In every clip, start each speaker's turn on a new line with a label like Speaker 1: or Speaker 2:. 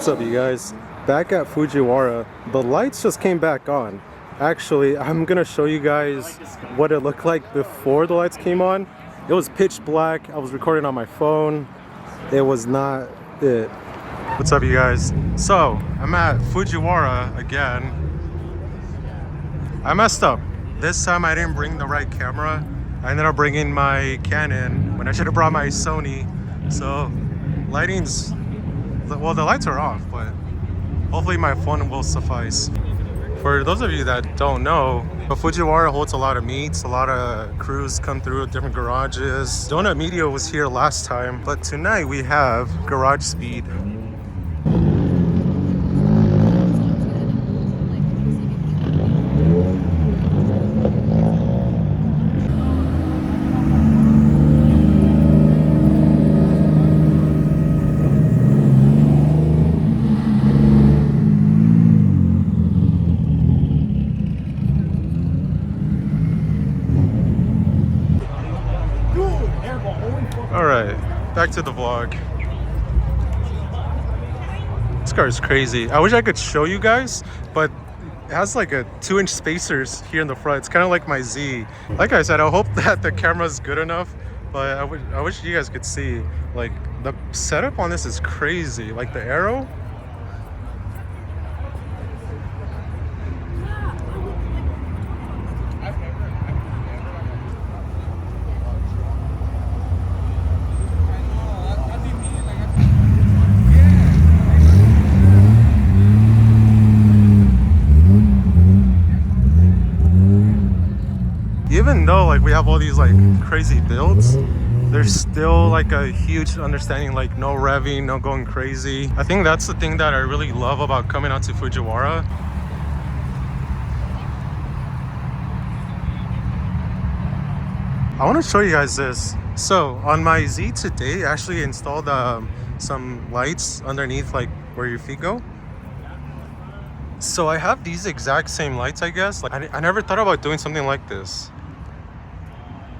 Speaker 1: up, you guys? Back at Fujiwara, the lights just came back on. Actually, I'm gonna show you guys what it looked like before the lights came on. It was pitch black. I was recording on my phone. It was not it. What's up, you guys? So I'm at Fujiwara again. I messed up. This time I didn't bring the right camera. I ended up bringing my Canon when I should have brought my Sony. So lighting's, well, the lights are off, but hopefully my phone will suffice. For those of you that don't know, Fujiwara holds a lot of meets. A lot of crews come through different garages. Donut Media was here last time, but tonight we have GarageSpeed. Alright, back to the vlog. This car is crazy. I wish I could show you guys, but it has like a 2-inch spacers here in the front. It's kind of like my Z. Like I said, I hope that the camera's good enough, but I wish you guys could see. Like, the setup on this is crazy. Like the arrow. Even though like we have all these like crazy builds, there's still like a huge understanding, like no revving, no going crazy. I think that's the thing that I really love about coming out to Fujiwara. I want to show you guys this. So on my Z today, I actually installed some lights underneath, like where your feet go. So I have these exact same lights, I guess. Like I never thought about doing something like this,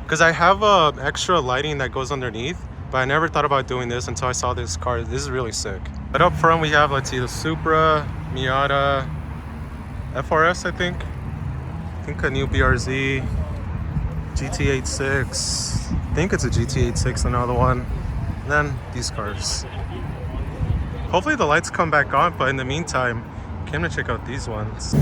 Speaker 1: because I have extra lighting that goes underneath, but I never thought about doing this until I saw this car. This is really sick. But up front we have, let's see, the Supra, Miata, FRS, I think a new BRZ, GT86. I think it's a GT86, another one. And then these cars. Hopefully the lights come back on, but in the meantime, came to check out these ones.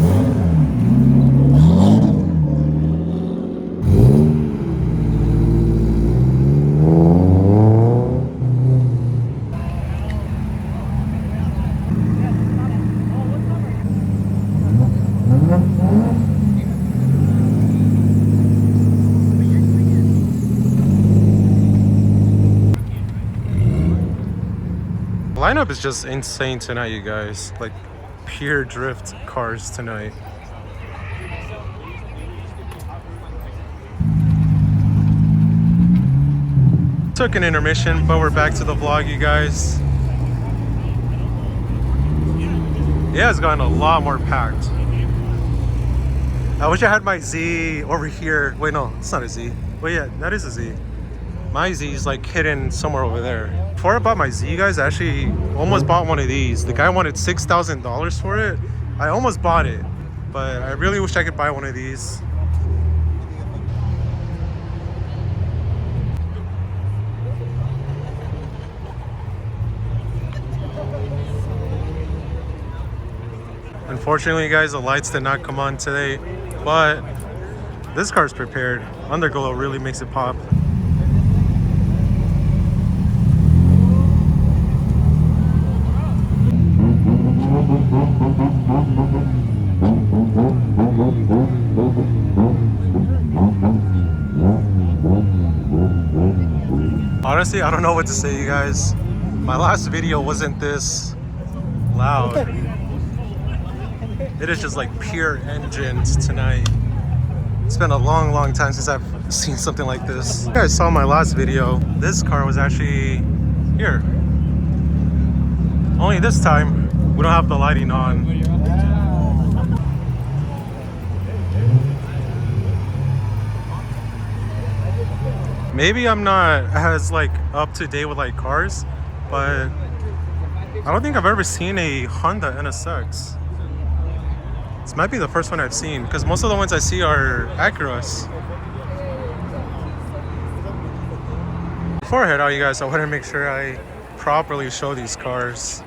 Speaker 1: Lineup is just insane tonight, you guys. Like pure drift cars tonight. Took an intermission, but we're back to the vlog, you guys. Yeah, it's gotten a lot more packed. I wish I had my Z over here. Wait, no, it's not a Z. Wait, yeah, that is a Z. My Z is like hidden somewhere over there. Before I bought my Z, you guys, I actually almost bought one of these. The guy wanted $6,000 for it. I almost bought it, but I really wish I could buy one of these. Unfortunately, guys, the lights did not come on today, but this car's prepared. Underglow really makes it pop. Honestly, I don't know what to say, you guys. My last video wasn't this loud. It is just like pure engines tonight. It's been a long time since I've seen something like this. You guys saw my last video. This car was actually here. Only this time, we don't have the lighting on. Maybe I'm not as like up to date with like cars, but I don't think I've ever seen a Honda NSX. This might be the first one I've seen, because most of the ones I see are Acuras. Before I head out, you guys, I want to make sure I properly show these cars.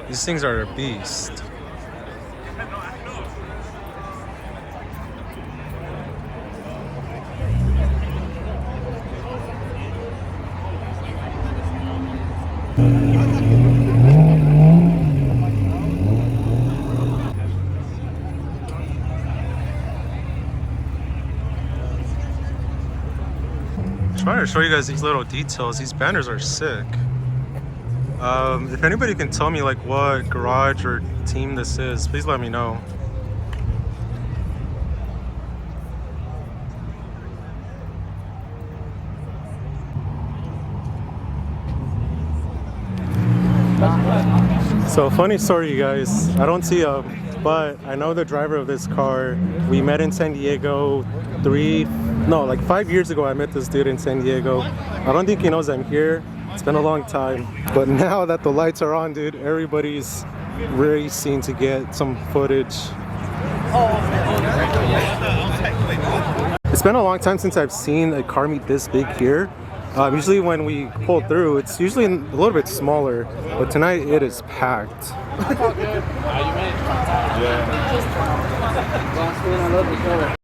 Speaker 1: These things are a beast. I'm trying to show you guys these little details. These banners are sick. If anybody can tell me like what garage or team this is, please let me know. So funny story, you guys. I don't see but I know the driver of this car. We met in San Diego like 5 years ago. I met this dude in San Diego. I don't think he knows I'm here. It's been a long time. But now that the lights are on, dude, everybody's racing to get some footage. It's been a long time since I've seen a car meet this big here. Usually when we pull through, it's usually a little bit smaller, but tonight it is packed.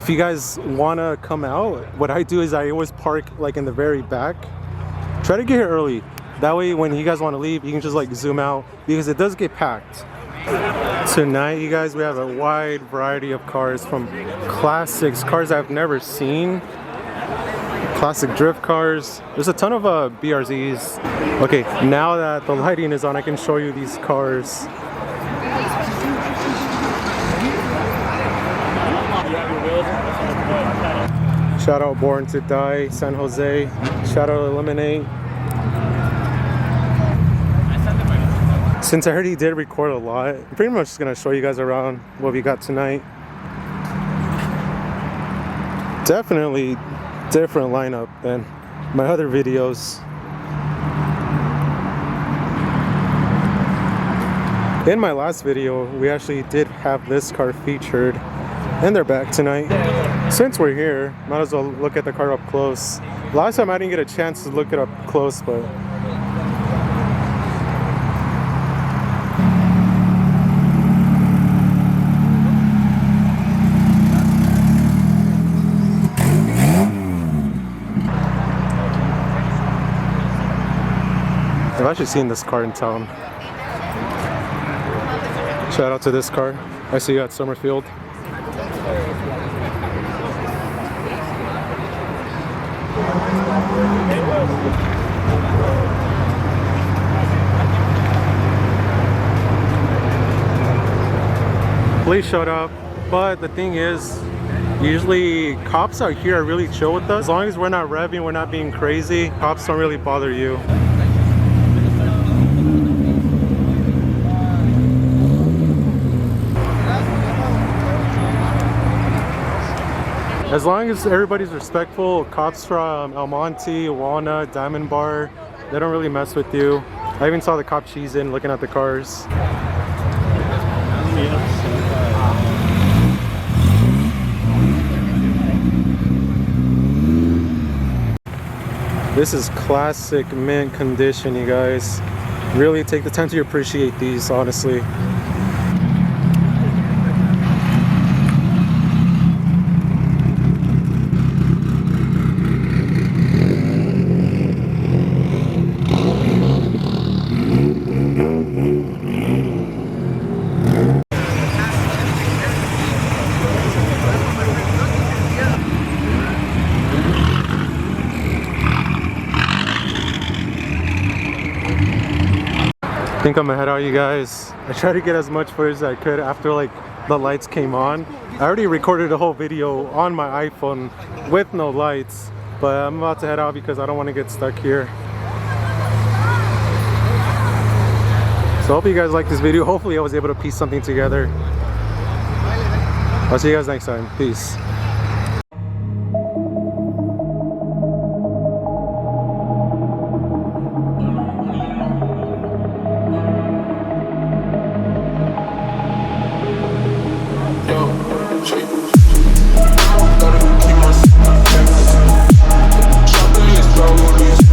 Speaker 1: If you guys want to come out, what I do is I always park like in the very back. Try to get here early. That way when you guys want to leave, you can just like zoom out, because it does get packed. Tonight, you guys, we have a wide variety of cars, from classics, cars I've never seen, classic drift cars. There's a ton of BRZs. Okay, now that the lighting is on, I can show you these cars. Shout out Born to Die, San Jose. Shout out Eliminate. Since I already did record a lot, I'm pretty much just gonna show you guys around what we got tonight. Definitely different lineup than my other videos. In my last video, we actually did have this car featured, and they're back tonight. Since we're here, might as well look at the car up close. Last time I didn't get a chance to look it up close, but I've actually seen this car in town. Shout out to this car. I see you at Summerfield. Police showed up, but the thing is, usually cops out here are really chill with us. As long as we're not revving, we're not being crazy, cops don't really bother you. As long as everybody's respectful, cops from El Monte, Walnut, Diamond Bar, they don't really mess with you. I even saw the cop cheese in looking at the cars. This is classic mint condition, you guys. Really take the time to appreciate these, honestly. I think I'm gonna head out, you guys. I tried to get as much footage as I could after like the lights came on. I already recorded a whole video on my iPhone with no lights, but I'm about to head out because I don't want to get stuck here. So I hope you guys like this video. Hopefully I was able to piece something together. I'll see you guys next time. Peace.